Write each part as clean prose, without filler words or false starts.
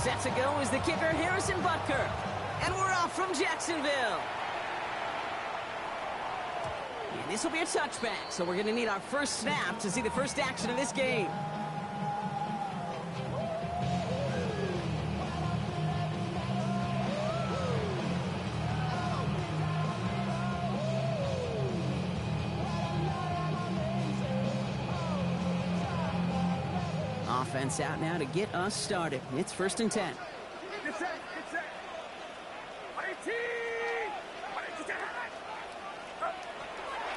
Set to go is the kicker, Harrison Butker. And we're off from Jacksonville. And this will be a touchback, so we're going to need our first snap to see the first action of this game. Offense out now to get us started. It's 1st and 10. Get set, get set. 18.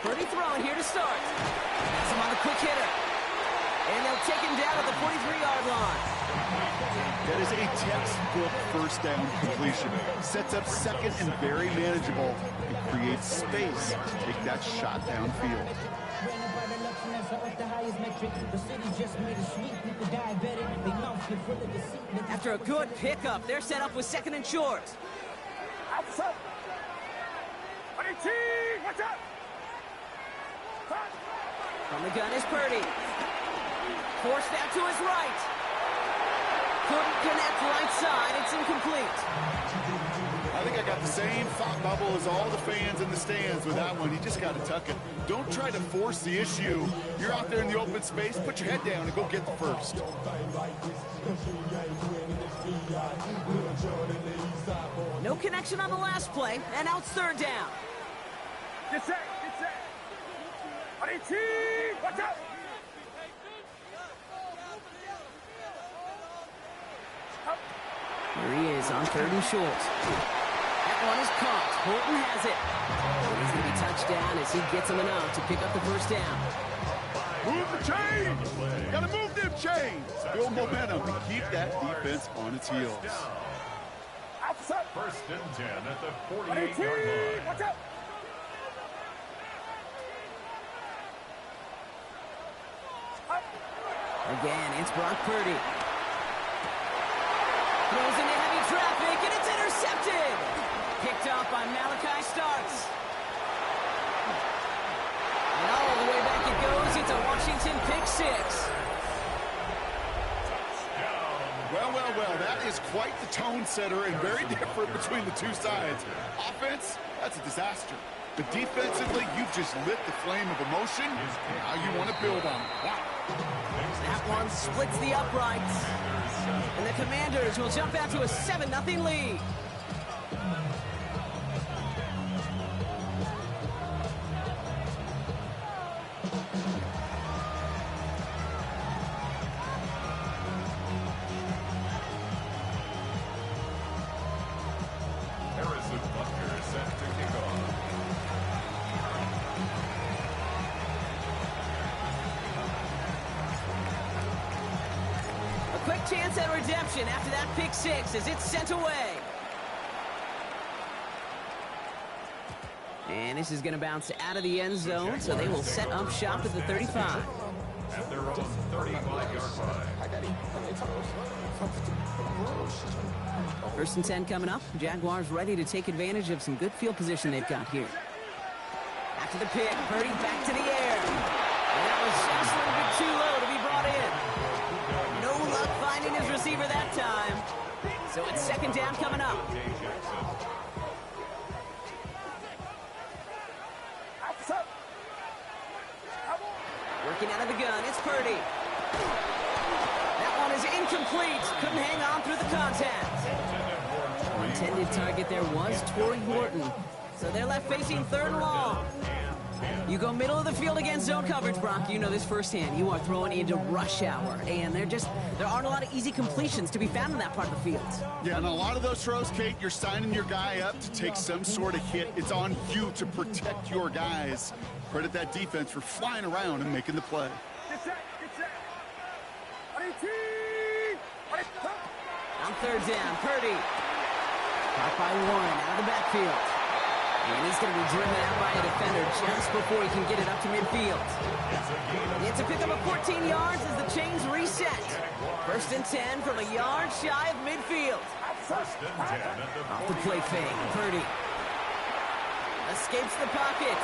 Purdy throwing here to start. Has him on the quick hitter. And they'll take him down at the 43-yard line. That is a textbook first down completion. Sets up second and very manageable and creates space to take that shot downfield. After a good pickup, they're set up with 2nd and short. Outside. 18. Watch out. From the gun is Purdy. Forced out to his right. Couldn't connect right side. It's incomplete. I think I got the same thought bubble as all the fans in the stands with that one. You just got to tuck it. Don't try to force the issue. You're out there in the open space. Put your head down and go get the first. No connection on the last play, and now it's 3rd down. Get set, get set. 18. Watch out. Here he is on 3rd and short. That one is caught. Horton has it. And he's going to be touched down as he gets him enough to pick up the 1st down. Move the chains! Gotta move them chains! Build momentum and keep that defense on its heels. Outside. 1st and 10 at the 48-yard line. Watch out. Again, it's Brock Purdy. Throws into heavy traffic, and it's intercepted. Picked off by Malachi Starks. And all the way back it goes. It's a Washington pick-6. Well, well, well, that is quite the tone setter and very different between the two sides. Offense, that's a disaster. But defensively, you've just lit the flame of emotion. Now you want to build on it. Wow. That one splits the uprights. And the Commanders will jump out to a 7-0 lead. Harrison Butker set to kick off. A quick chance at redemption after that pick-6 as it's sent away. And this is going to bounce out of the end zone, so they will set up shop at the 35. At their own 35-yard line. 1st and 10 coming up. Jaguars ready to take advantage of some good field position they've got here. After the pick, Purdy back to the air. And that was just a little bit too low to be brought in. No luck finding his receiver that time. So it's 2nd down coming up. Working out of the gun, it's Purdy. That one is incomplete. Couldn't hang on through the contact. Intended target there was Torrey Horton. So they're left facing 3rd and long. You go middle of the field against zone coverage, Brock. You know this firsthand. You are throwing into rush hour. And there aren't a lot of easy completions to be found in that part of the field. Yeah, and a lot of those throws, Kate, you're signing your guy up to take some sort of hit. It's on you to protect your guys. Credit that defense for flying around and making the play. Get set, get set. 18. On 3rd down, Purdy. Caught by Warren out of the backfield. And he's going to be driven out by a defender just before he can get it up to midfield. It's a pickup of 14 yards as the chains reset. 1st and 10 from a yard shy of midfield. 1st and 10 at the Off the play fake, Purdy escapes the pocket.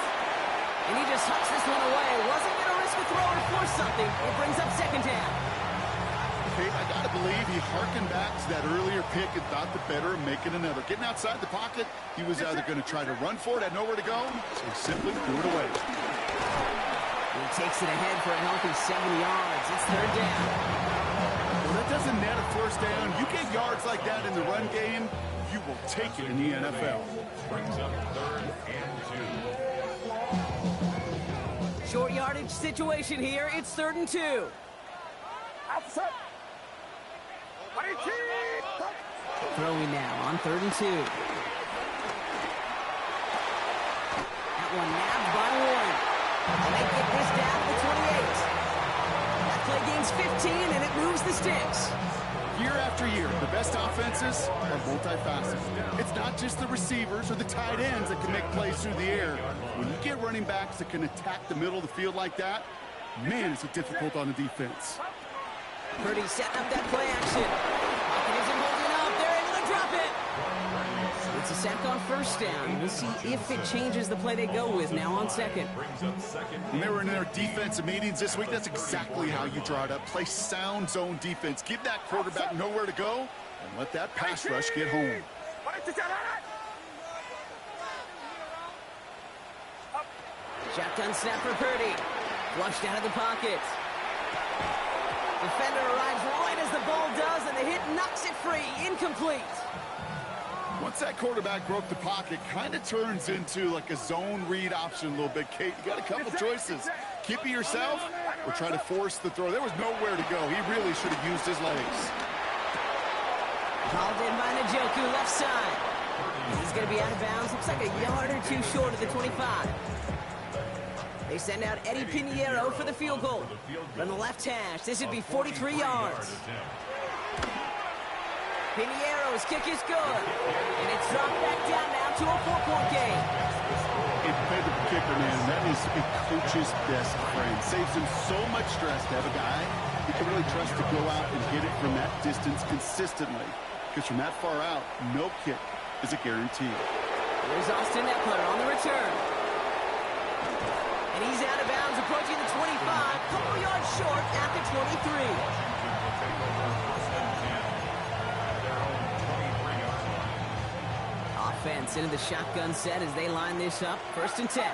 And he just hucks this one away. Wasn't going to risk a throw or force something. It brings up 2nd down. Kate, I got to believe he harkened back to that earlier pick and thought the better of making another. Getting outside the pocket, he was either going to try to run for it, had nowhere to go, so he simply threw it away. He takes it ahead for a healthy 7 yards. It's third down. Well, that doesn't net a first down. You get yards like that in the run game, you will take it in the NFL. Brings up 3rd and 2. Short yardage situation here. It's 3rd and 2. Outside. Ready, team. Throwing now on 3rd and 2. That one nabbed by Warren. And they get this down to the 28. That play gains 15, and it moves the sticks. Year after year, the best offenses are multifaceted. It's not just the receivers or the tight ends that can make plays through the air. When you get running backs that can attack the middle of the field like that, man, is it difficult on the defense. Purdy setting up that play action. Pocket isn't holding up. They're able to drop it. It's a sack on first down. We'll see if it changes the play they go with now on 2nd. Brings up 2nd. When they were in their defensive meetings this week, that's exactly how you draw it up. Play sound zone defense. Give that quarterback nowhere to go and let that pass rush get home. Shotgun snap for Purdy. Flushed out of the pocket. Defender arrives right as the ball does, and the hit knocks it free. Incomplete. Once that quarterback broke the pocket, kind of turns into like a zone read option a little bit. Kate, you got a couple choices. Keep it yourself or try to force the throw. There was nowhere to go. He really should have used his legs. Called in by Njoku, left side. He's going to be out of bounds. Looks like a yard or two short of the 25. They send out Eddie Pinheiro for the field goal. From the left hash, this would be 43 yards. Pinheiro's kick is good. And it's dropped back down now to a 4-point game. Incredible kicker, man. That is a coach's best friend. Saves him so much stress to have a guy he can really trust to go out and hit it from that distance consistently. Because from that far out, no kick is a guarantee. Here's Austin Eckler on the return. And he's out of bounds, approaching the 25. Couple yards short at the 23. Offense into the shotgun set as they line this up. 1st and 10.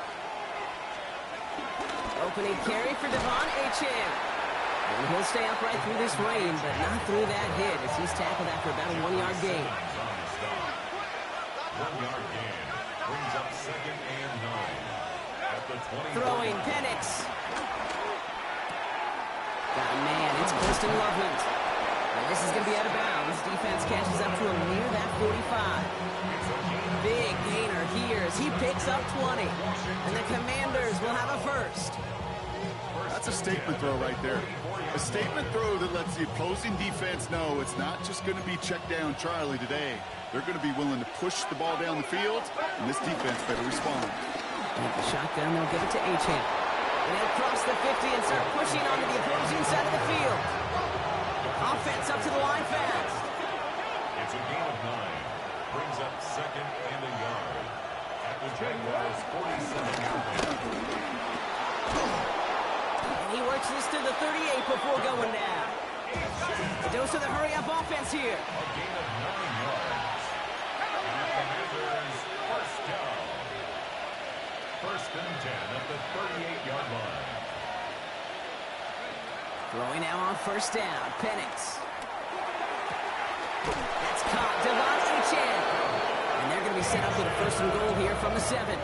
Opening carry for Devon Achane. And he'll stay upright through this rain, but not through that hit as he's tackled after about a 1-yard gain. 1-yard gain. Brings up 2nd and 9. At the 20. Throwing, Penix. Got a man, it's Preston Loveland. And this is going to be out of bounds. Defense catches up to him near that 45. Big gainer here as he picks up 20. And the Commanders will have a first. That's a statement throw right there. A statement throw that lets the opposing defense know it's not just going to be check down Charlie today. They're going to be willing to push the ball down the field, and this defense better respond. And the shotgun, they'll give it to Achane. And he'll cross the 50 and start pushing onto the opposing side of the field. Offense up to the line fast. It's a gain of 9. Brings up 2nd and a yard. At the Jaguars' 47-yard line. And he works this to the 38 before going down. A dose of the hurry-up offense here. A gain of 9 yards. Commanders first down. 1st and 10 at the 38-yard line. Throwing now on 1st down. Penix. That's caught. Devon Achane. And they're going to be set up with a 1st and goal here from the 7.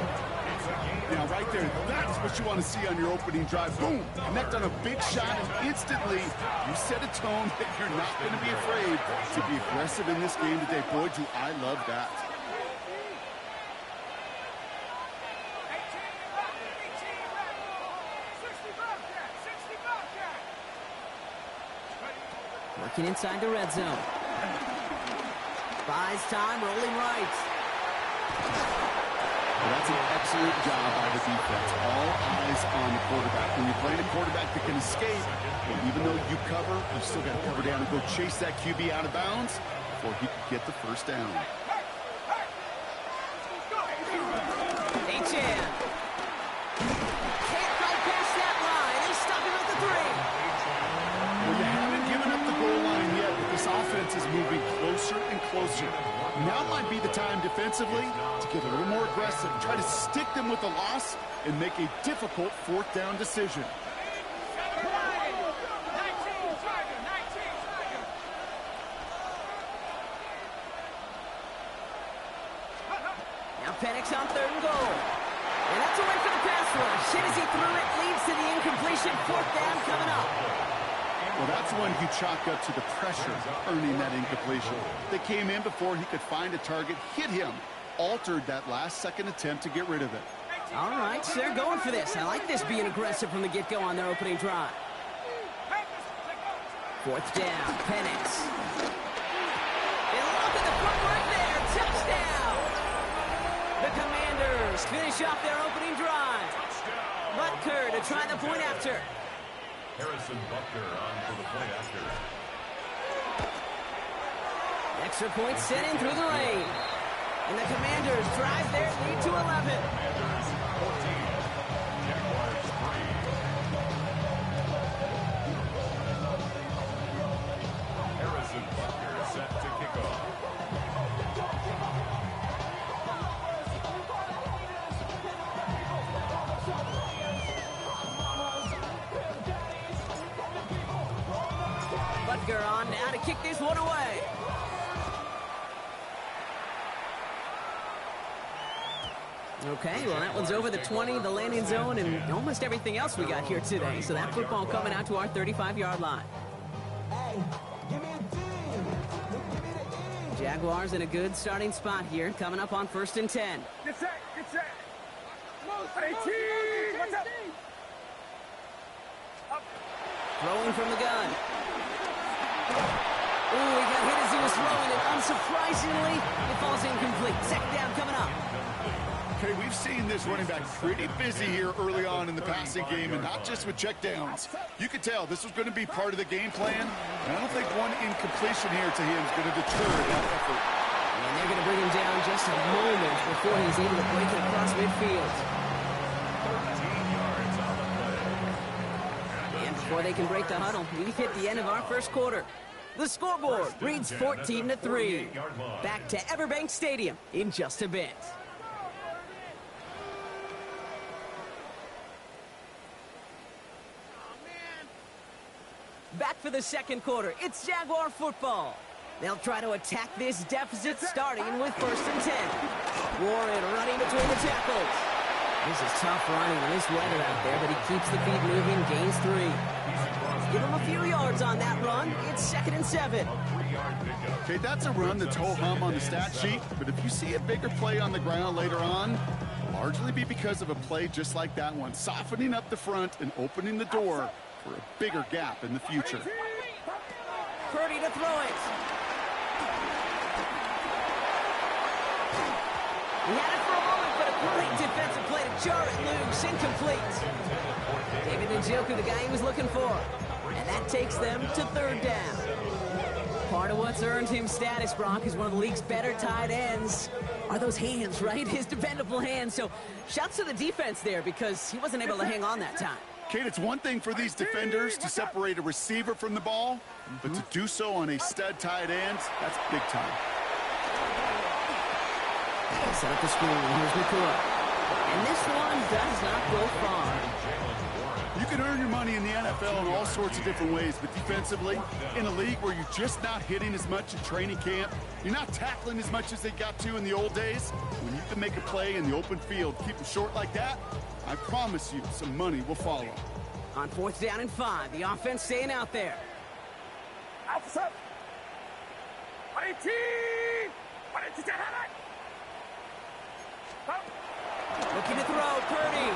Now, right there, that's what you want to see on your opening drive. Boom! Connect on a big shot, and instantly you set a tone that you're not going to be afraid to be aggressive in this game today. Boy, do I love that. Working inside the red zone. Buys time, rolling right. Well, that's an excellent job by the defense. All eyes on the quarterback. When you're playing a quarterback that can escape, and even though you cover, you still got to cover down and go chase that QB out of bounds before he can get the 1st down. Achane. Can't quite pass that line. They stop him at the 3. Well, you haven't given up the goal line yet, but closer. Now might be the time defensively to get a little more aggressive, try to stick them with the loss, and make a difficult fourth down decision. Now Penix on 3rd and goal. And that's a win for the pass rush. Hit as he threw it, leads to the incompletion. 4th down coming up. Well, that's one you chalk up to the pressure earning that incompletion. They came in before he could find a target, hit him, altered that last-second attempt to get rid of it. All right, so they're going for this. I like this being aggressive from the get-go on their opening drive. 4th down, Penix. And look at the footwork there. Touchdown! The Commanders finish off their opening drive. Butker to try the point after. Harrison Butker on for the play after. Extra point sent in through the lane. And the Commanders drive their lead to 11. Commanders 14, Jaguars 3. Harrison Butker set to kick off. Butker on now to kick this one away. Okay, well, that one's over the 20, the landing zone, and almost everything else we got here today. So that football coming out to our 35-yard line. Jaguars in a good starting spot here, coming up on 1st and 10. Get set, get set. 18, what's up? Throwing from the gun. Ooh, he got hit as he was throwing it. Unsurprisingly, it falls incomplete. 2nd down coming up. Okay, we've seen this running back pretty busy here early on in the passing game, and not just with checkdowns. You could tell this was going to be part of the game plan, and I don't think one incompletion here to him is going to deter that effort. And they're going to bring him down just a moment before he's able to break it across midfield. 13 yards on the play. And before they can break the huddle, we've hit the end of our first quarter. The scoreboard reads 14-3. Back to Everbank Stadium in just a bit. Back for the second quarter. It's Jaguar football. They'll try to attack this deficit starting with 1st and 10. Warren running between the tackles. This is tough running in this weather out there, but he keeps the feet moving, gains 3. Give him a few yards on that run. It's 2nd and 7. Okay, that's a run that's ho-hum on the stat sheet, but if you see a bigger play on the ground later on, it'll largely be because of a play just like that one, softening up the front and opening the door for a bigger gap in the future. Purdy to throw it. He had it for a moment, but a great defensive play to jar it loose. Incomplete. David Njoku, the guy he was looking for. And that takes them to 3rd down. Part of what's earned him status, Brock, is one of the league's better tight ends. Are those hands, right? His dependable hands. So shouts to the defense there because he wasn't able to hang on that time. Kate, it's one thing for these defenders to separate a receiver from the ball, but to do so on a stud tight end, that's big time. Set up the screen. Here's Nakua. And this one does not go far. You can earn your money in the NFL in all sorts of different ways, but defensively, in a league where you're just not hitting as much at training camp, you're not tackling as much as they got to in the old days, when you can make a play in the open field, keep them short like that, I promise you some money will follow. On 4th down and 5, the offense staying out there. Outside. 18. Looking to throw, Purdy.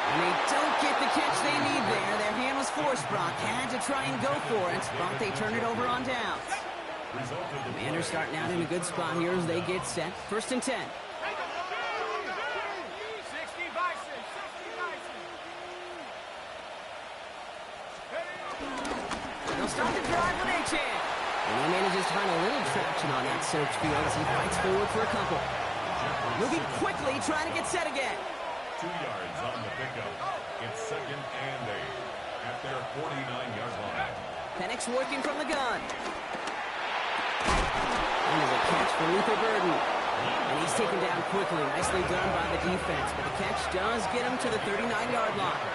And they don't get the catch they need there. Their hand was forced, Brock. Had to try and go for it, but they turn it over on downs. Commanders starting out in a good spot here as they get set. 1st and 10. They'll start the drive with Achane. And he manages to find a little traction on that soaked field as he fights forward for a couple. Moving quickly, trying to get set again. 2 yards on the pickup. It's 2nd and 8 at their 49-yard line. Penix working from the gun. And there's a catch for Luther Burden. And he's taken down quickly. Nicely done by the defense. But the catch does get him to the 39-yard line.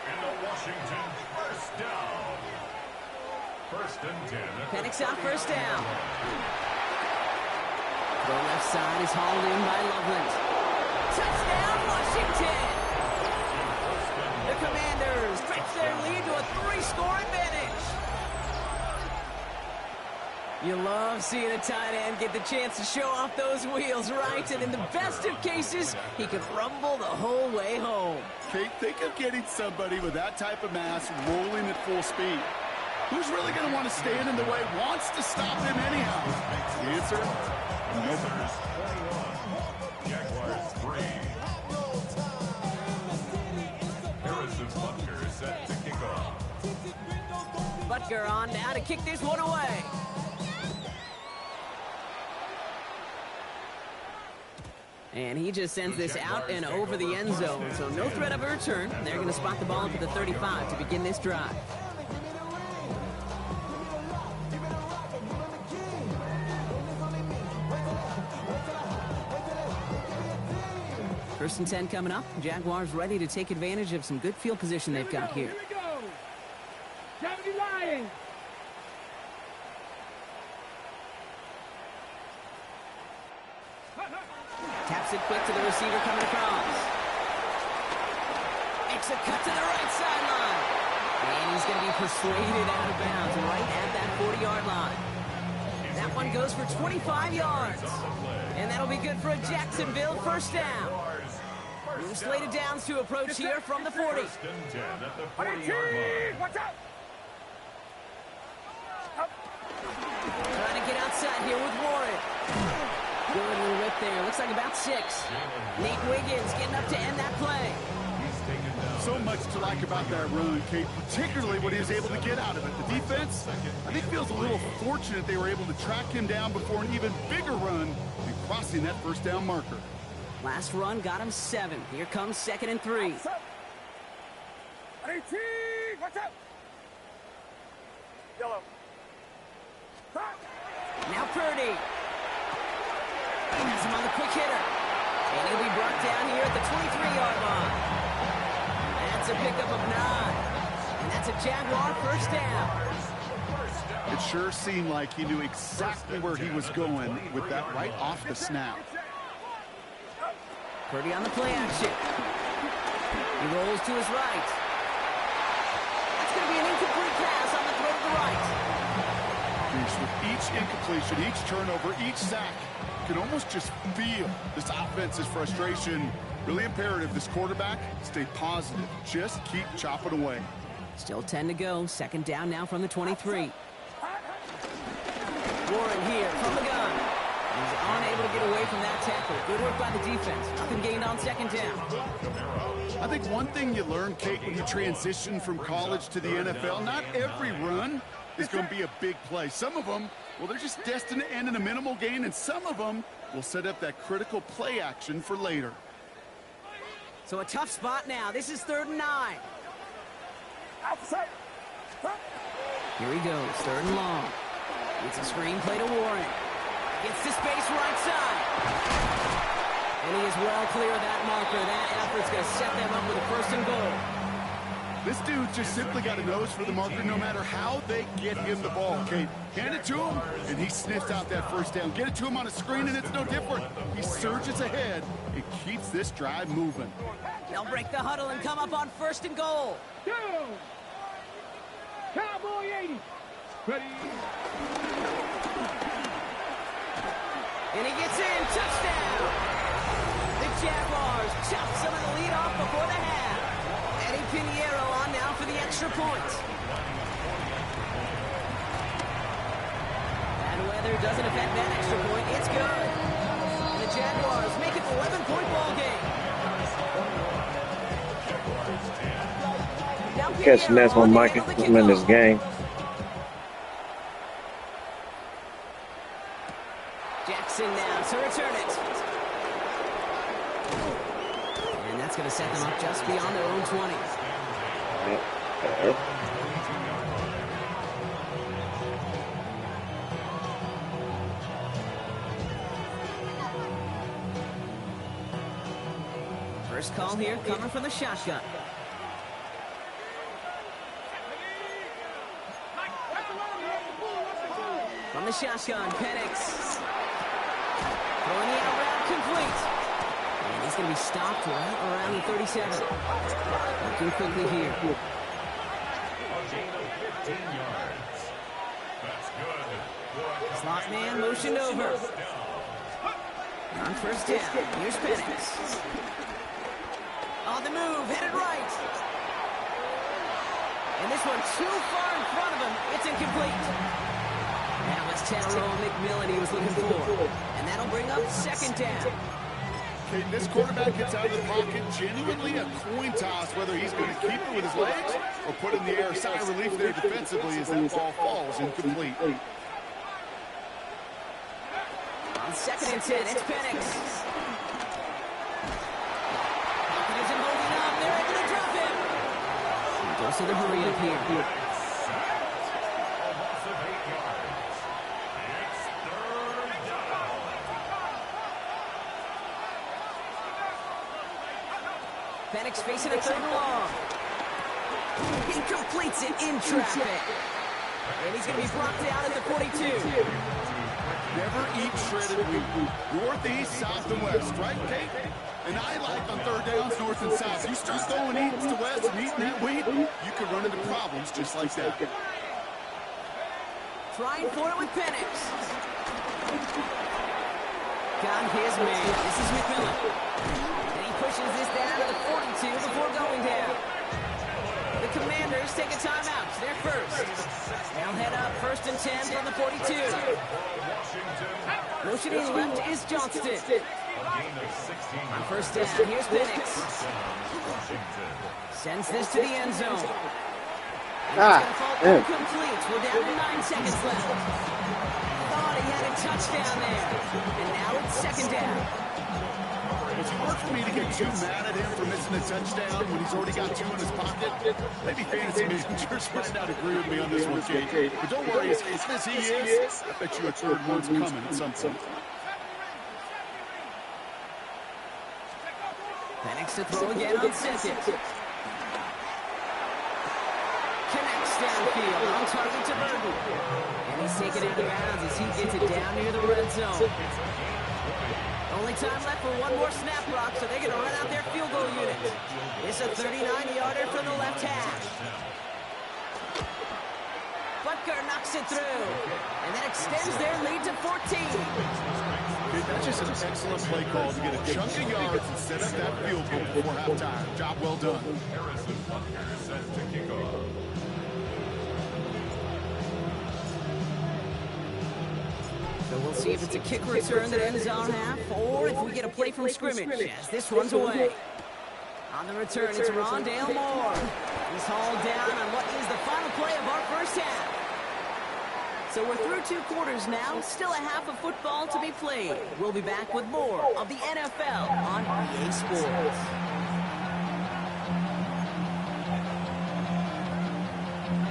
And the Washington first down. First and 10. Penix out first down. The left side is hauled in by Loveland. Touchdown, Washington! The Commanders stretch their lead to a 3-score advantage. You love seeing a tight end get the chance to show off those wheels, right? And in the best of cases, he can rumble the whole way home. Kate, think of getting somebody with that type of mass rolling at full speed. Who's really going to want to stand in the way, wants to stop him anyhow? The answer? Nobody. Jaguars 3. Harrison Butker set to kick off. Butker on now to kick this one away. And he just sends this out and over the end zone. So no threat of a return. They're going to spot the ball up at the 35 to begin this drive. First and 10 coming up. Jaguars ready to take advantage of some good field position they've got here. Here we go. 70 Lions. Taps it quick to the receiver coming across. Makes a cut to the right sideline. And he's going to be persuaded out of bounds right at that 40-yard line. That one goes for 25 yards. And that'll be good for a Jacksonville first down. New slated downs to approach here from the 40. First and 10 at the 40-yard line. Watch out. Trying to get outside here with Warren. Good little whip there. Looks like about 6. Nate Wiggins getting up to end that play. He's taken down. So much to like about that run, Kate, particularly what he was able to get out of it. The defense, I think, feels a little fortunate they were able to track him down before an even bigger run and crossing that first down marker. Last run got him 7. Here comes 2nd and 3. 18. Watch out. Yellow. Now Purdy. Has him on the quick hitter. And he'll be brought down here at the 23-yard line. That's a pickup of 9. And that's a Jaguar first down. It sure seemed like he knew exactly where he was going with that right off the snap. Purdy on the play action. He rolls to his right. That's going to be an incomplete pass on the throw to the right. With each incompletion, each turnover, each sack, you can almost just feel this offense's frustration. Really imperative this quarterback stay positive. Just keep chopping away. Still 10 to go. 2nd down now from the 23. Warren here from the gun. He's unable to get away from that tackle. Good work by the defense. Nothing gained on 2nd down. I think one thing you learn, Kate, when you transition from college to the NFL, not every run is going to be a big play. Some of them, well, they're just destined to end in a minimal gain, and some of them will set up that critical play action for later. So a tough spot now. This is 3rd and 9. Outside. Here he goes, 3rd and long. It's a screen play to Warren. Gets to space right side. And he is well clear of that marker. That effort's going to set them up with a 1st and goal. This dude just simply got a nose for the marker no matter how they get him the ball, Kate. Hand it to him, and he sniffs out that first down. Get it to him on a screen, and it's no different. He surges ahead and keeps this drive moving. They'll break the huddle and come up on 1st and goal. Go. Cowboy 80. Ready. And he gets in. Touchdown. The Jaguars chop some of the lead off before the half. Eddie Pinheiro on now for the extra point. Bad weather doesn't affect that extra point. It's good. And the Jaguars make it an 11-point ball game. Now Catching that's Pinheiro on the Mike handle the in this kickoff. game. Jackson now to return it. And that's going to set them up just beyond their own 20. First call here coming from the shotgun. From the shotgun, Penix. Throwing the out route complete. And he's going to be stopped right around the 37. Looking quickly here. A gain of 15 yards. That's good. Slot man motioned over. On first down, here's Penix. On the move, headed right. And this one too far in front of him. It's incomplete. That was Tyrone McMillan he was looking for. And that'll bring up second down. Okay, this quarterback gets out of the pocket, genuinely a coin toss, whether he's going to keep it with his legs or put in the air. Sigh of relief there defensively as that ball falls incomplete. On second and 10, it's Penix. Pocket isn't holding up. They're able to drop him. He goes to the hurry up here. A loss of 8 yards. It's third down. Penix facing a third and long. He completes it in traffic. And he's going to be brought down at the 42. Never eat shredded wheat. Northeast, south, and west, right, Kate? And I like on third downs, north and south. You start going east to west and eating that wheat, you could run into problems just like that. Trying for it with Penix. Got his man. This is McMillan. And he pushes this down to the 42 before going down. The Commanders take a timeout. They're first. Now head up, first and 10 from the 42. Motioning left is Johnston. A gain of 16 On yards. first down, here's Penix. Washington. Sends this to the end zone. And it's going to fall incomplete. We're down to 9 seconds left. Thought he had a touchdown there. And now it's second down. It's hard for me to get too mad at him for missing a touchdown when he's already got 2 in his pocket. Maybe fantasy managers might not agree with me on this one, Kate. But don't worry, as fast as he is, I bet you a third one's coming at some point. Penix to throw again on second. Connects downfield on target to Burton. And he's taken out of bounds as he gets it down near the red zone. Only time left for one more snap block, so they're going to run out their field goal unit. It's a 39-yarder from the left hash. Butker knocks it through, and that extends their lead to 14. Dude, that's just an excellent play call to get a chunk of yards and set up that field goal before halftime. Job well done. Harrison Butker set to kick off. So we'll see if it's a kick return that ends on half, or if we get a play from scrimmage as this runs away. On the return, it's Rondale Moore. He's hauled down on what is the final play of our first half. So we're through 2 quarters now, still a half of football to be played. We'll be back with more of the NFL on EA Sports.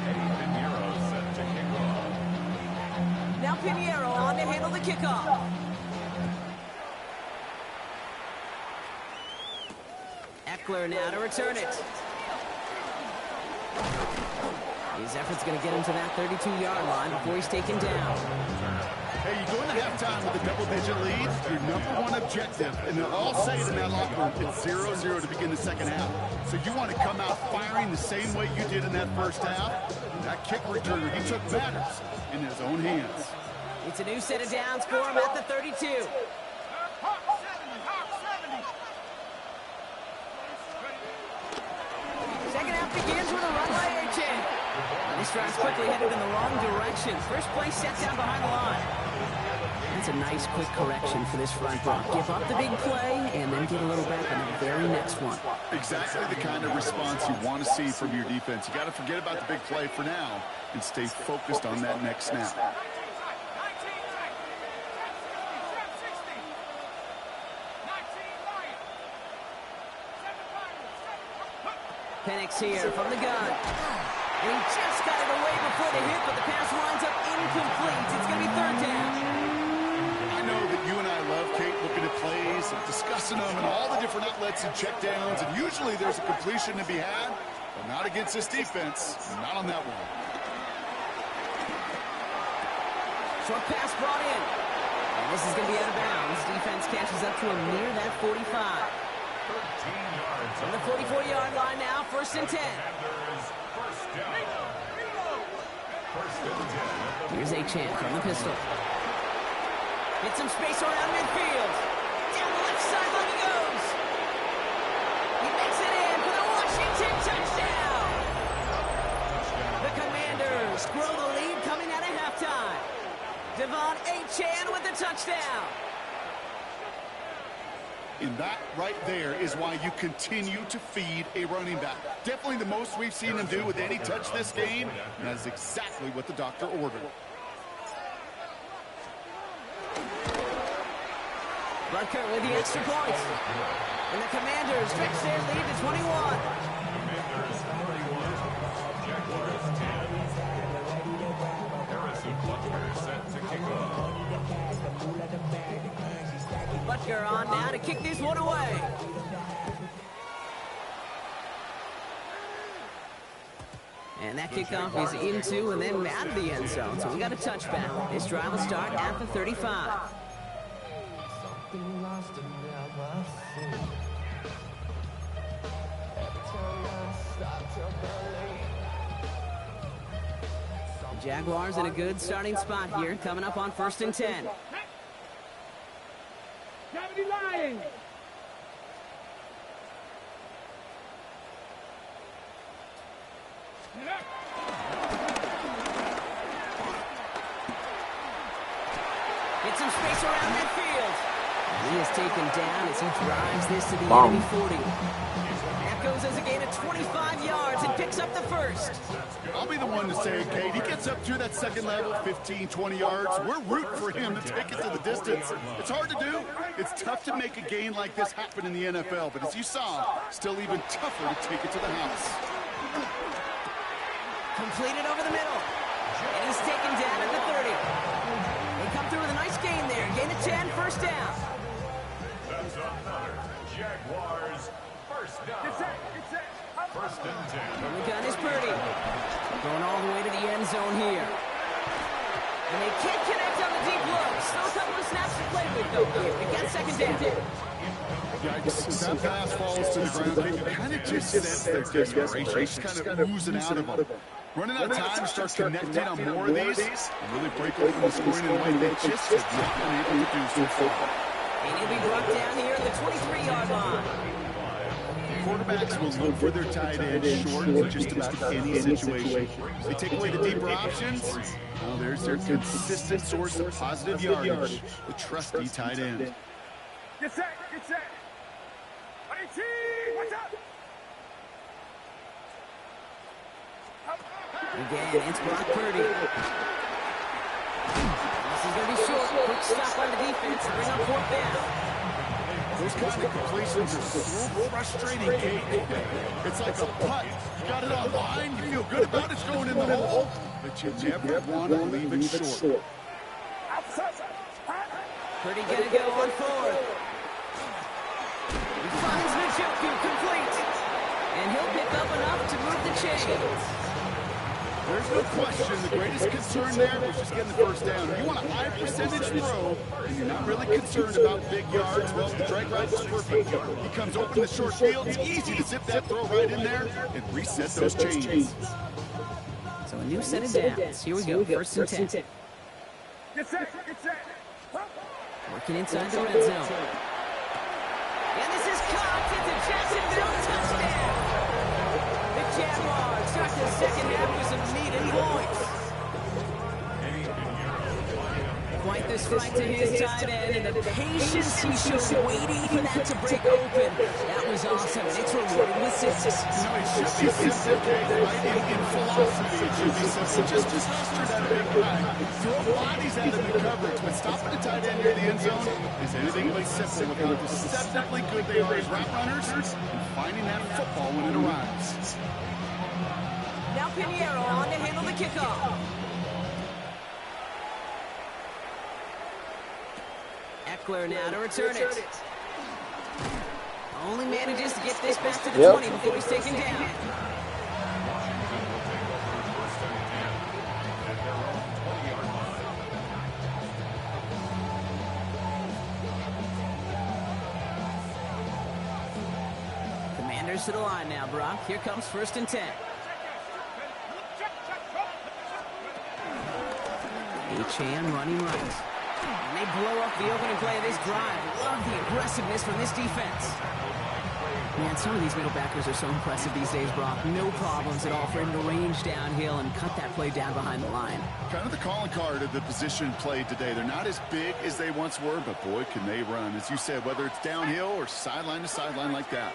Pinheiro set to kick off. Now Pinheiro on to handle the kickoff. Eckler now to return it. His effort's going to get him to that 32-yard line before he's taken down. Hey, you go into halftime with a double-digit lead, your #1 objective, and they'll all say it in that locker room, it's 0-0 to begin the second half. So you want to come out firing the same way you did in that first half. That kick returner he took matters in his own hands. It's a new set of downs for him at the 32. Second half begins with a run by A-Chain. This drive's quickly headed in the wrong direction. First play set down behind the line. That's a nice quick correction for this front block. Give up the big play and then get a little back on the very next one. Exactly the kind of response you want to see from your defense. You got to forget about the big play for now and stay focused on that next snap. Penix here from the gun. And he just got it away before the hit, but the pass winds up incomplete. It's going to be third down. I know that you and I love, Kate, looking at plays and discussing them and all the different outlets and checkdowns, and usually there's a completion to be had, but not against this defense, not on that one. Short pass brought in. And this is going to be out of bounds. Defense catches up to him near that 45. 13 yards. From the 44-yard line now, 1st and 10. First down. First and 10. Here's Achane from the pistol. Get some space around midfield. Down the left sideline he goes. He makes it in for the Washington touchdown. The Commanders grow the lead coming out of halftime. De'Von Achane with the touchdown. And that right there is why you continue to feed a running back. Definitely the most we've seen him do with any touch this game, and that's exactly what the doctor ordered. Butker with the extra point. And the Commanders stretch their lead to 21. Commanders 41. Jaguars 10. Harrison Butker set to kick off. Butker on now to kick this one away. And that kickoff is into and then out of the end zone. So we got a touchback. This drive will start at the 35. The Jaguars in a good starting spot here, coming up on 1st and 10. Gravity line. Get some space around midfield. He is taken down as he drives this to the enemy 40. That goes as a gain of 25 yards and picks up the first. I'll be the one to say, Kate, he gets up to that second level, 15, 20 yards. We're rooting for him to take it to the distance. It's hard to do. It's tough to make a gain like this happen in the NFL, but as you saw, still even tougher to take it to the house. Completed over the middle. And he's taken down at the 30. They come through with a nice gain there. Gain of 10, 1st down. That's another Jaguars first down. First and 10. And the gun is Purdy. Going all the way to the end zone here. And they can't connect on the deep look. Still a couple of snaps to play with, though, here. Again, 2nd down. Yikes. That pass falls to the ground. You kind of just sense their desperation. Just kind of oozing out of them. Running out of time to start connecting on more of these and really break open the scoring in a way they just have not been able to do so far. And he'll be brought down here at the 23-yard line. Quarterbacks will look for their tight end short in just about any situation. They take away the deeper options. Well, there's their consistent source of positive yardage, the trusty tight end. Get set. 18. Watch out. Again, it's Brock Purdy. This is going to be short. Quick stop on the defense. Bring up 4th down. Those kind of completions are so frustrating, Kate. It's like a putt. You got it on line, you feel good about it going in the hole, but you never want to leave it short. Purdy going to go on 4th. He finds Njoku complete. And he'll pick up enough to move the chains. There's no question the greatest concern there was just getting the 1st down. You want a high percentage throw, and you're not really concerned about big yards. Well, the drag route was perfect. He comes open in the short field. It's easy to zip that throw right in there and reset those chains. So a new set of downs. Here we go, 1st and 10. Get set. Working inside the red zone. And this is caught at the Jacksonville touchdown. The Jaguars start the 2nd half with some needed points. Quite the strike to his tight end, and the patience he showed waiting for that to break open. That was awesome, and it's rewarded with 6. You know, it should be simple, right? In philosophy, it should be simple. Just cluster that big guy. Throw bodies at him in coverage, but stopping the tight end near the end zone is anything but simple with how deceptively good they are as route runners and finding that football when it arrives. Now Pinheiro on to handle the kickoff. Eckler now to return it. Only manages to get this back to the 20 before he's taken down. Washington will take over first and 10 at their own 20-yard line. Commanders to the line now, Brock. Here comes first and 10. Achane running right. And they blow up the opening play of this drive. Love the aggressiveness from this defense. Man, some of these middle backers are so impressive these days, Brock. No problems at all for him to range downhill and cut that play down behind the line. Kind of the calling card of the position played today. They're not as big as they once were, but boy, can they run. As you said, whether it's downhill or sideline to sideline like that.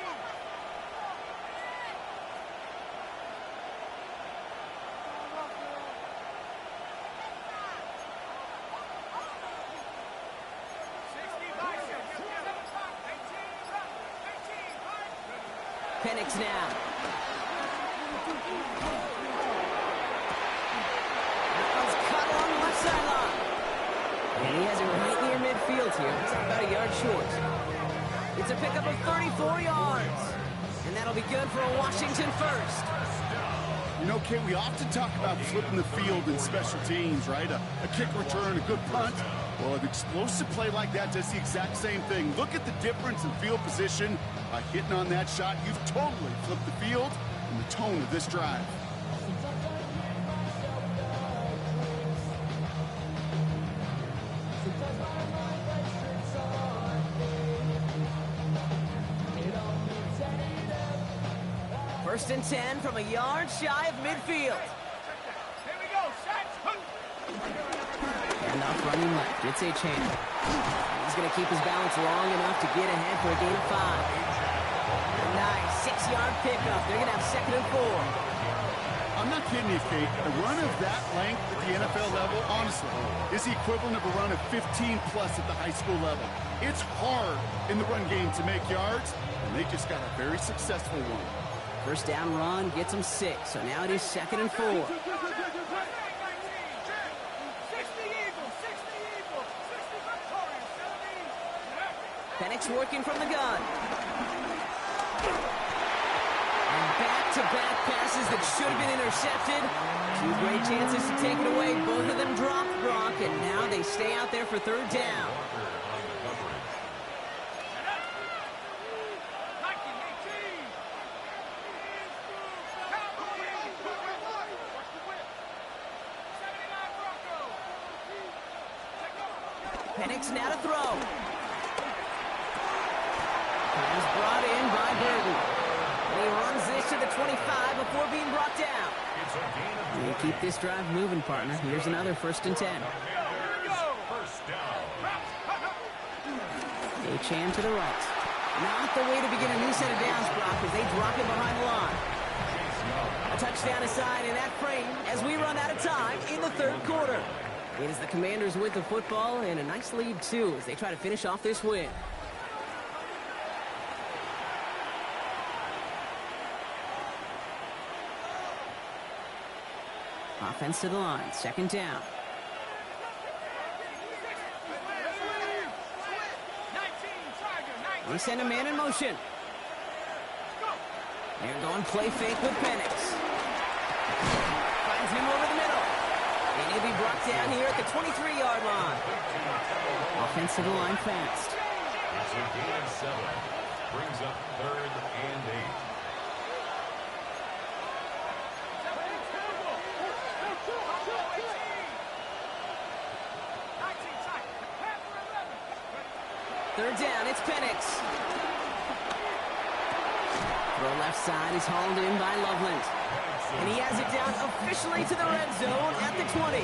Penix now. That one's cut along the left sideline. And he has it right near midfield here. It's about a yard short. It's a pickup of 34 yards. And that'll be good for a Washington first. You know, Kate, we often talk about flipping the field in special teams, right? A kick return, a good punt. Well, an explosive play like that does the exact same thing. Look at the difference in field position. By hitting on that shot, you've totally flipped the field and the tone of this drive. First and 10 from a yard shy of midfield. Here we go, set. And off running left, it's Achane. He's going to keep his balance long enough to get ahead for a gain of 5. Nice 6-yard pickup. They're going to have second and 4. I'm not kidding you, Kate. A run of that length at the NFL level, honestly, is the equivalent of a run of 15-plus at the high school level. It's hard in the run game to make yards, and they just got a very successful one. First down run gets him 6, so now it is second and 4. Penix working from the gun. And back-to-back passes that should have been intercepted. 2 great chances to take it away. Both of them dropped, Brock, and now they stay out there for third down. Penix now to throw. Pass brought in by Burton. And he runs this to the 25 before being brought down. They keep this drive moving, partner. Here's another first and 10. First down. Achane to the right. Not the way to begin a new set of downs, Brock, as they drop it behind the line. A touchdown aside in that frame as we run out of time in the third quarter. It is the Commanders with the football and a nice lead, too, as they try to finish off this win. Offense to the line, second down. They send a man in motion. They're going play fake with Penix. Finds him over the middle. And he'll be brought down here at the 23-yard line. Offense to the line fast. It's a gain of 7. Brings up third and 8. Third down, it's Penix. Throw left side is hauled in by Loveland. And he has it down officially to the red zone at the 20.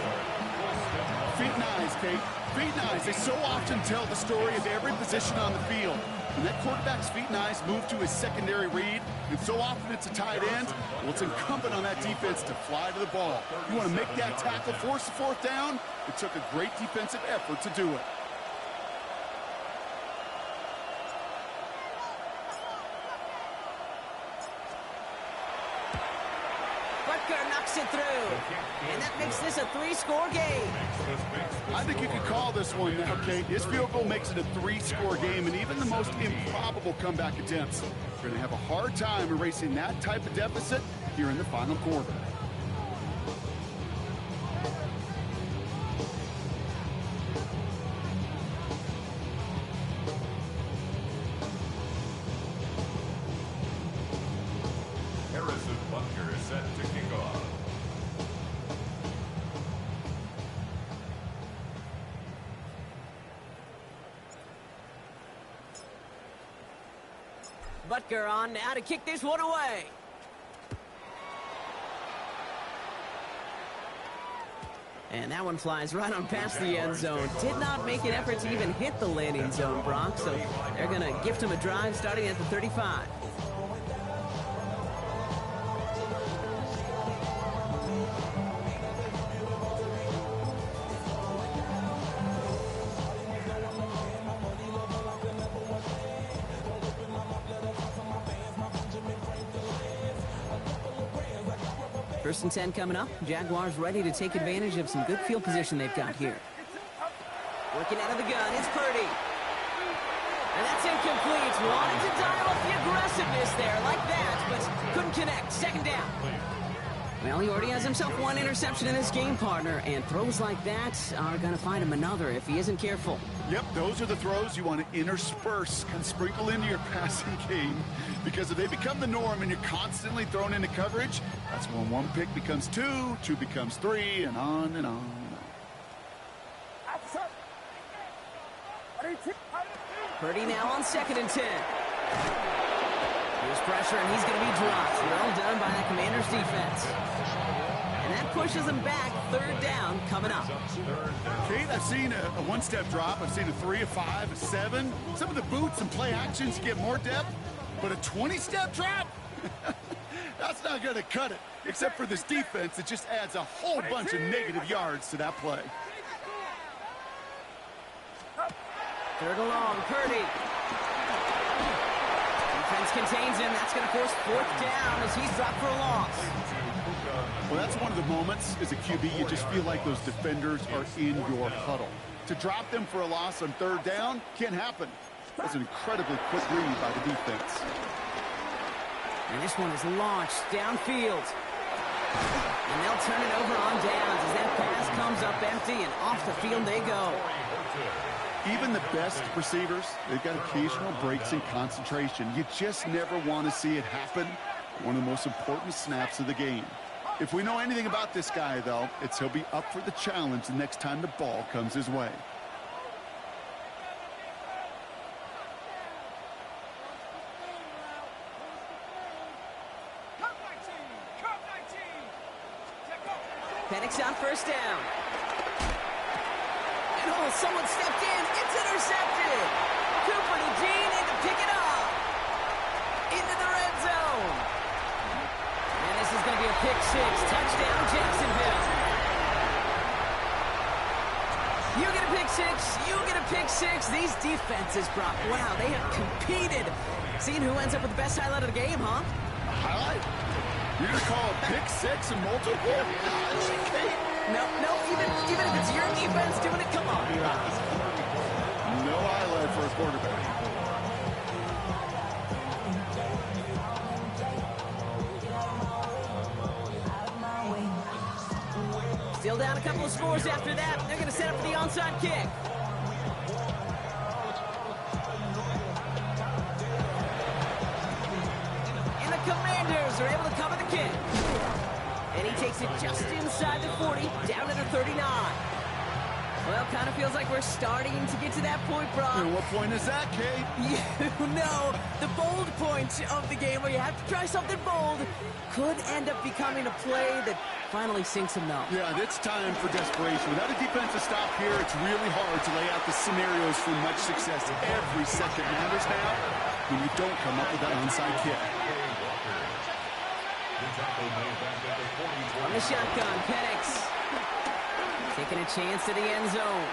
Feet and eyes, Kate. Feet and eyes. They so often tell the story of every position on the field. When that quarterback's feet and eyes move to his secondary read, and so often it's a tight end, well, it's incumbent on that defense to fly to the ball. You want to make that tackle, force the fourth down? It took a great defensive effort to do it. Butker knocks it through. And that makes this a 3-score game. I think you could call this one now, Kate. His field goal makes it a 3-score game, and even the most improbable comeback attempts are going to have a hard time erasing that type of deficit here in the final quarter. Harrison Butker is set to kick off. Butker on now to kick this one away. And that one flies right on past the end zone. Did not make an effort to even hit the landing zone, Brock. So they're going to gift him a drive starting at the 35. First and 10 coming up. Jaguars ready to take advantage of some good field position they've got here. Working out of the gun, it's Purdy. And that's incomplete. Wanted to dial up the aggressiveness there like that, but couldn't connect. Second down. Well, he already has himself one interception in his game, partner, and throws like that are going to find him another if he isn't careful. Yep, those are the throws you want to intersperse and sprinkle into your passing game, because if they become the norm and you're constantly thrown into coverage, that's when one pick becomes two, two becomes three, and on and on and on. Purdy now on 2nd and 10. Here's pressure, and he's going to be dropped. Well done by the Commanders' defense. And that pushes them back. 3rd down coming up. Kate, I've seen a one-step drop. I've seen a 3, a 5, a 7. Some of the boots and play actions get more depth, but a 20-step drop? That's not going to cut it, except for this defense that just adds a whole bunch of negative yards to that play. 3rd and long, Purdy. Defense contains him. That's going to force 4th down as he's dropped for a loss. Well, that's one of the moments as a QB you just feel like those defenders are in your huddle. To drop them for a loss on 3rd down can't happen. That's an incredibly quick read by the defense. And this one is launched downfield. And they'll turn it over on downs as that pass comes up empty, and off the field they go. Even the best receivers, they've got occasional breaks in concentration. You just never want to see it happen. One of the most important snaps of the game. If we know anything about this guy, though, it's he'll be up for the challenge the next time the ball comes his way. Penix on 1st down. And oh, someone stepped in. It's intercepted. Cooper to Dean and to pick it up. Into the red zone. And this is going to be a pick 6. Touchdown, Jacksonville. You get a pick 6. You get a pick 6. These defenses, Brock, wow, they have competed. Seeing who ends up with the best highlight of the game, huh? Highlight? You're going to call a pick 6 and multiple? No, even if it's your defense doing it, come on, B-Rock. No highlight for a quarterback. Still down a couple of scores after that. They're going to set up for the onside kick. And the Commanders are able to cover the kick. And he takes it just inside the 40, down to the 39. Well, kind of feels like we're starting to get to that point, Brock. And what point is that, Kate? You know, the bold point of the game where you have to try something bold could end up becoming a play that finally sinks him now. Yeah, it's time for desperation. Without a defensive stop here, it's really hard to lay out the scenarios for much success. Every second matters now when you don't come up with that onside kick. On the shotgun, Penix taking a chance to the end zone.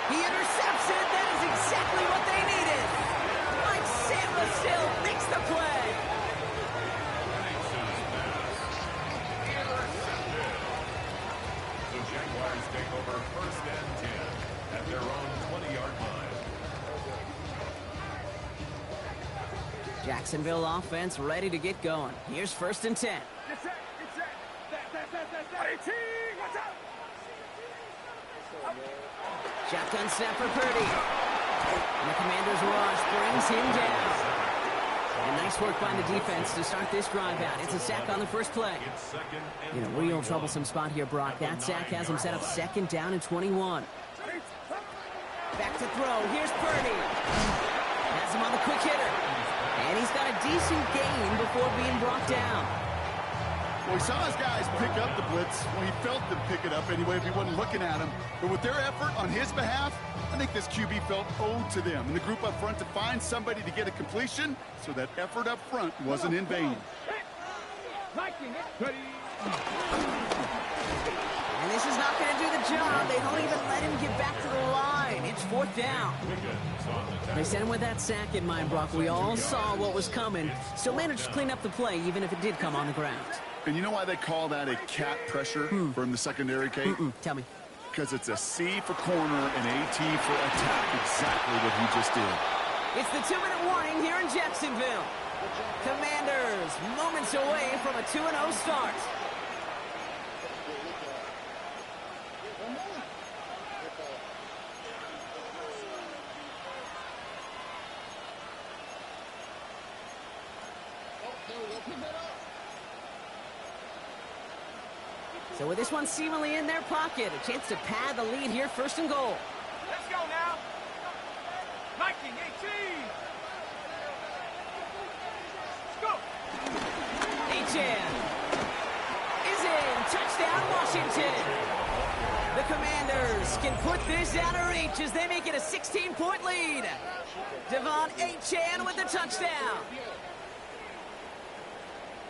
He intercepts it. That is exactly what they needed. Mike Sandler still makes the play. Jacksonville offense ready to get going. Here's 1st and 10. Get set, get set. Set. 18, watch out. Shotgun snap for Purdy. And the Commanders' rush brings him down. And nice work by the defense to start this drive out. It's a sack on the first play. In a real troublesome spot here, Brock. That sack has him set up 2nd down and 21. Back to throw. Here's Purdy. Has him on the quick hitter. And he's got a decent gain before being brought down. Well, he saw his guys pick up the blitz. Well, he felt them pick it up anyway if he wasn't looking at him. But with their effort on his behalf, I think this QB felt owed to them. And the group up front to find somebody to get a completion, so that effort up front wasn't in vain. And this is not going to do the job. They don't even let him get back to the line. It's 4th down. They sent him with that sack in mind, Brock. We all saw what was coming. Still managed to clean up the play, even if it did come on the ground. And you know why they call that a cat pressure from the secondary, Kate? Tell me. Because it's a C for corner and AT for attack. Exactly what he just did. It's the 2-minute warning here in Jacksonville. Commanders moments away from a 2-0 start. So with this one seemingly in their pocket, a chance to pad the lead here, 1st and goal. Let's go now. 19, 18. Let's go. Achan is in. Touchdown, Washington. The Commanders can put this out of reach as they make it a 16-point lead. Devon Achan with the touchdown.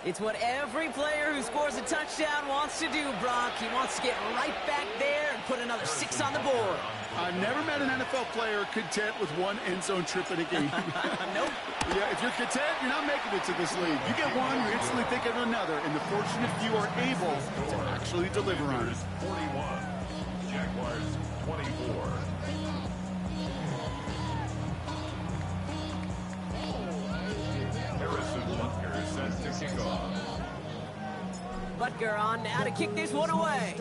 It's what every player who scores a touchdown wants to do, Brock. He wants to get right back there and put another 6 on the board. I've never met an NFL player content with one end zone trip in a game. Nope. Yeah, if you're content, you're not making it to this league. You get one, you instantly think of another, and the fortunate few are able to actually deliver on it. 41, Jaguars 24. Harrison Butker set to kick off. Butker on now to kick this one away.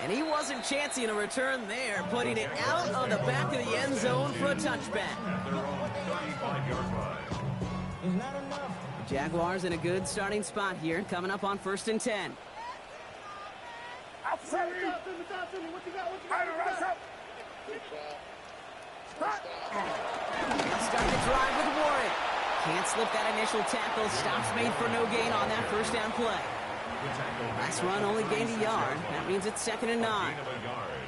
And he wasn't chancing a return there, putting it out of the back of the end zone for a touchback. Their own 35-yard line. The Jaguars in a good starting spot here, coming up on 1st and 10. Outside. What you got? Start the drive with Warren. Can't slip that initial tackle. Stops made for no gain on that 1st down play. Last run only gained a yard. That means it's 2nd and 9.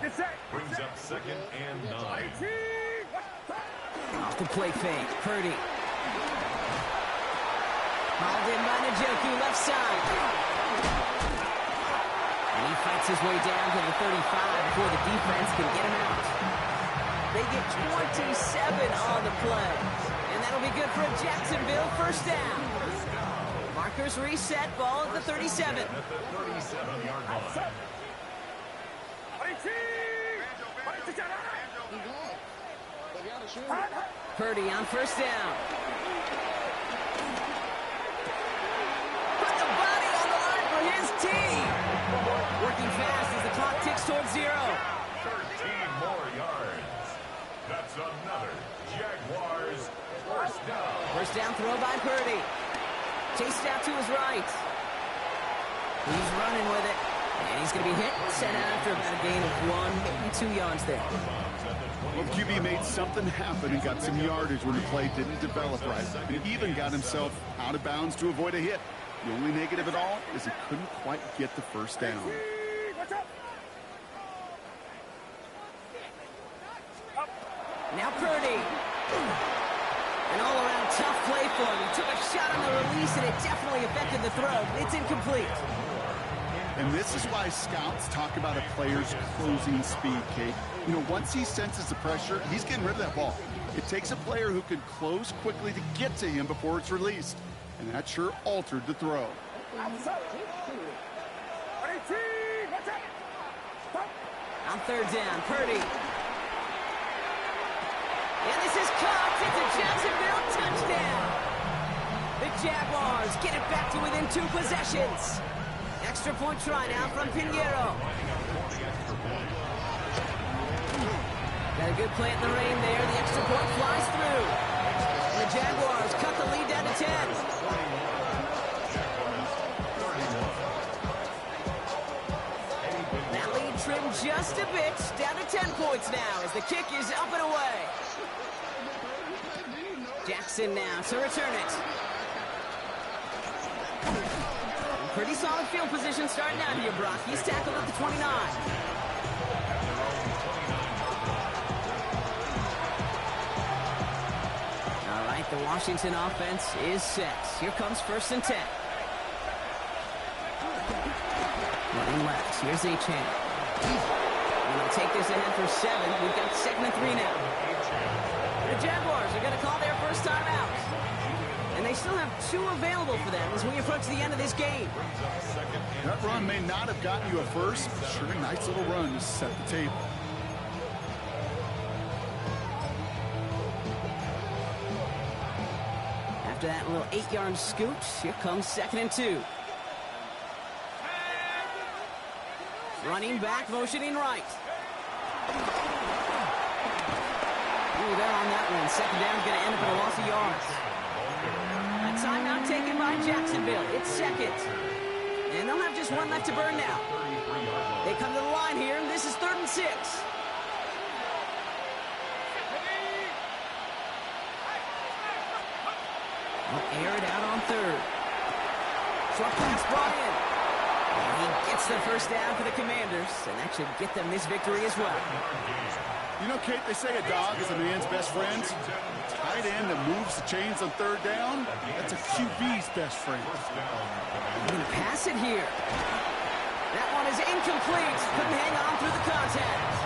Get set. Brings up 2nd and 9. 18. Off the play fake. Purdy. Hauled in by Njoku, left side. And he fights his way down to the 35 before the defense can get him out. They get 27 on the play. And that'll be good for a Jacksonville 1st down. Markers reset, ball at the 37. At the 37-yard line. 18. Purdy on 1st down. Put the body on the line for his team. Working fast as the clock ticks towards 0. 13 more yards. That's another Jaguars 1st down. 1st down throw by Purdy. Chased out to his right. He's running with it. And he's going to be hit and sent after about a gain of 1, maybe 2 yards there. Well, the QB made something happen and got some yardage when the play didn't develop right. And even got himself out of bounds to avoid a hit. The only negative at all is he couldn't quite get the 1st down. Now Purdy. An all-around tough play for him. He took a shot on the release, and it definitely affected the throw. It's incomplete. And this is why scouts talk about a player's closing speed, Kate. You know, once he senses the pressure, he's getting rid of that ball. It takes a player who can close quickly to get to him before it's released. And that sure altered the throw. On 3rd down, Purdy. caught. It's a Jacksonville touchdown. The Jaguars get it back to within 2 possessions. Extra point try now from Pinheiro. Got a good play in the rain there. The extra point flies through. And the Jaguars cut the lead down to 10. That lead trimmed just a bit. Down to 10 points now as the kick is up and away. Jackson now to return it. Pretty solid field position starting out here, Brock. He's tackled at the 29. All right, the Washington offense is set. Here comes 1st and 10. Running left. Here's Achane. We'll take this ahead for 7. We've got 2nd and 3 now. The Jaguars are going to call their first time out. And they still have 2 available for them as we approach the end of this game. That run may not have gotten you a first, but sure a nice little run to set the table. After that little 8-yard scoot, here comes 2nd and 2. Running back, motioning right. Ooh, they're on that one. 2nd down is going to end up in a loss of yards. A timeout taken by Jacksonville. It's 2nd. And they'll have just 1 left to burn now. They come to the line here, and this is 3rd and 6. They'll air it out on 3rd. Short pass brought in. And he gets the first down for the Commanders, and that should get them this victory as well. You know, Kate, they say a dog is a man's best friend. Tight end that moves the chains on 3rd down, that's a QB's best friend. He's going to pass it here. That one is incomplete. Couldn't hang on through the contact.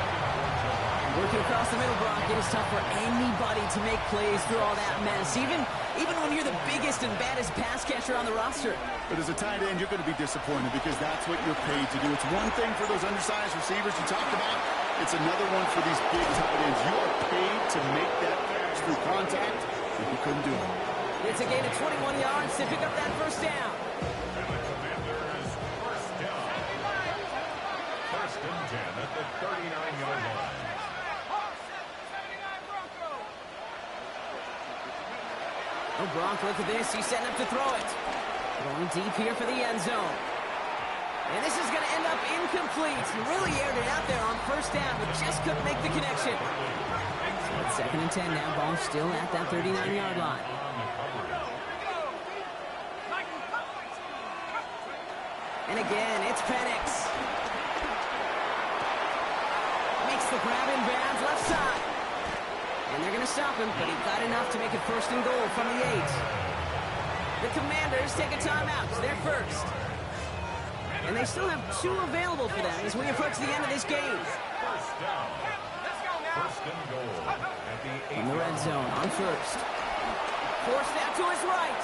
Working across the middle, Brock, it is tough for anybody to make plays through all that mess, even when you're the biggest and baddest pass catcher on the roster. But as a tight end, you're going to be disappointed because that's what you're paid to do. It's one thing for those undersized receivers you talked about. It's another one for these big tight ends. You are paid to make that catch through contact, and you couldn't do it. It's a gain of 21 yards to pick up that first down. First and 10 at the 39-yard line. Oh, Gronk, look at this. He's setting up to throw it. Going deep here for the end zone. And this is going to end up incomplete. He really aired it out there on 1st down, but just couldn't make the connection. So it's 2nd and 10 now. Ball still at that 39-yard line. And again, it's Penix. Makes the grab in bounds left side. And they're going to stop him, but he got enough to make it 1st and goal from the 8. The Commanders take a timeout. They're first. And they still have 2 available for them as we approach the end of this game. First down. First and goal at the 8. In the red zone on 1st. Forced out to his right.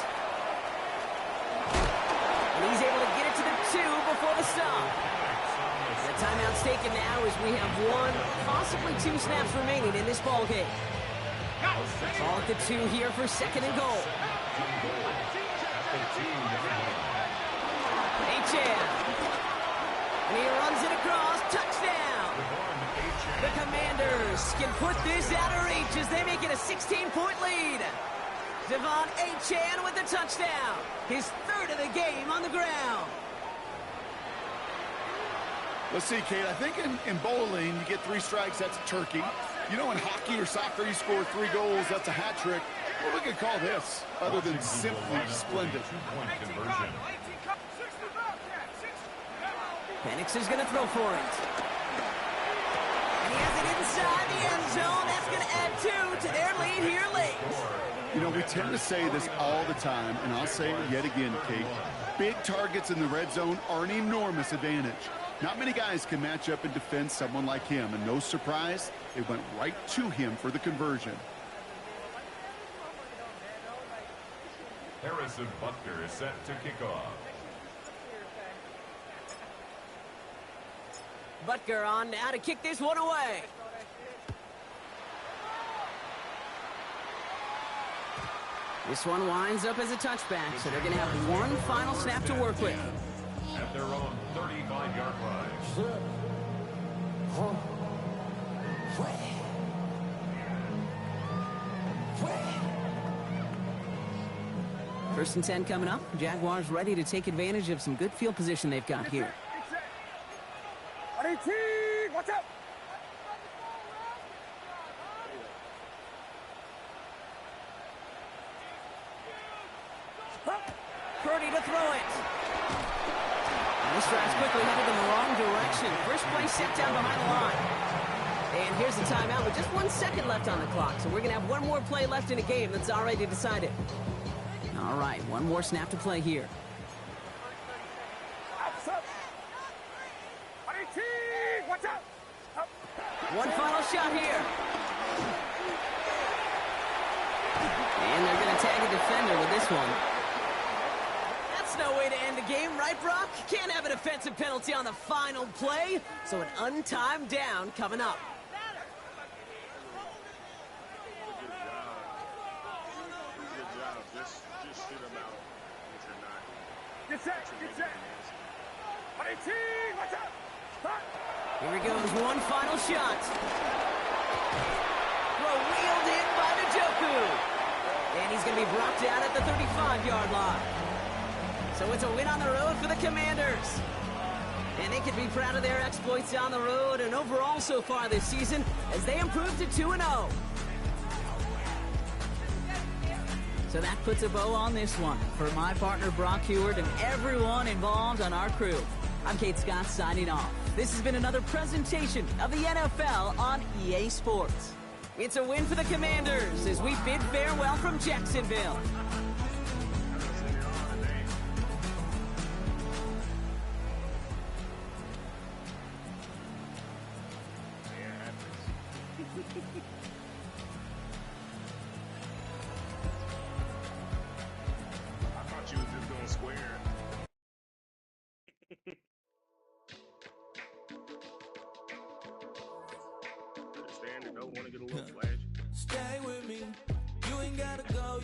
And he's able to get it to the 2 before the stop. The timeout's taken now as we have 1, possibly 2 snaps remaining in this ball game. Ball at the 2 here for 2nd and goal. Achane. And he runs it across. Touchdown. The Commanders can put this out of reach as they make it a 16-point lead. Devon Achane with the touchdown. His 3rd of the game on the ground. Let's see, Kate, I think in bowling, you get 3 strikes, that's a turkey. You know, in hockey or soccer, you score 3 goals, that's a hat trick. What we could call this, other than simply splendid. Penix is going to throw for it. And he has it inside the end zone. That's going to add 2 to their lead here late. You know, we tend to say this all the time, and I'll say it yet again, Kate. Big targets in the red zone are an enormous advantage. Not many guys can match up and defend someone like him, and no surprise, it went right to him for the conversion. Harrison Butker is set to kick off. Butker on now to kick this one away. This one winds up as a touchback, so they're going to have one final snap to work with. At their own 35-yard line. First and 10 coming up. Jaguars ready to take advantage of some good field position they've got here. 18, watch out! Purdy to throw it. And this drive's quickly headed in the wrong direction. First play set down behind the line. And here's the timeout with just 1 second left on the clock. So we're going to have one more play left in a game that's already decided. All right, one more snap to play here. 18, watch out! One final shot here. And they're going to tag a defender with this one. That's no way to end the game, right, Brock? Can't have a defensive penalty on the final play. So an untimed down coming up. Get set, get set! 18, watch out! Here he goes, one final shot. Throw wheeled in by Njoku. And he's going to be brought down at the 35-yard line. So it's a win on the road for the Commanders. And they can be proud of their exploits on the road and overall so far this season as they improved to 2-0. So that puts a bow on this one. For my partner Brock Huard and everyone involved on our crew, I'm Kate Scott signing off. This has been another presentation of the NFL on EA Sports. It's a win for the Commanders as we bid farewell from Jacksonville. I thought you was just going square. Understand it, don't want to get a little flash. Stay with me. You ain't gotta go.